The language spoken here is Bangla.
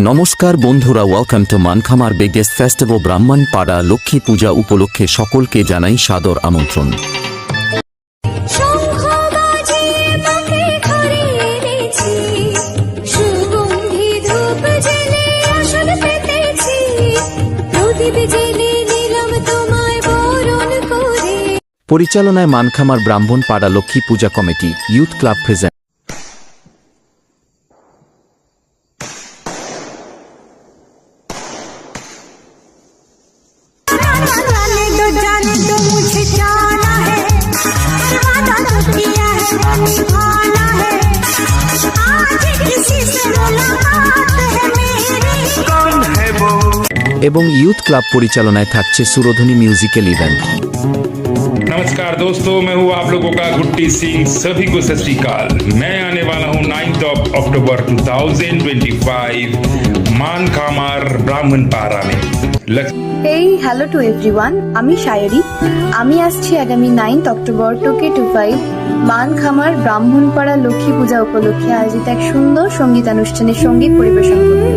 নমস্কার বন্ধুরা, welcome to Mankhamar biggest festival Brahmanpara Lakshmi Puja উপলক্ষে সকলকে জানাই সাদর আমন্ত্রণ। পরিচালনায় Mankhamar Brahmanpara Lakshmi Puja committee youth club present. এবং ইউথ ক্লাব পরিচালনায় থাকছে সুরধ্বনি মিউজিক্যাল ইভেন্ট। नमस्कार दोस्तों, मैं हूं आप लोगों का गुट्टी सिंह। सभी को सत श्री अकाल। मैं आने वाला हूं 9 अक्टूबर 2025 मानखामार ब्राह्मणपाड़ा में। এই হ্যালো টু এভরিওয়ান, আমি শায়রি। আমি আসছি আগামী 9 অক্টোবর 2025 মানখামার ব্রাহ্মণপাড়া লক্ষ্মী পূজা উপলক্ষে আয়োজিত এক সুন্দর সঙ্গীতানুষ্ঠানের সঙ্গীত পরিবেশন করতে।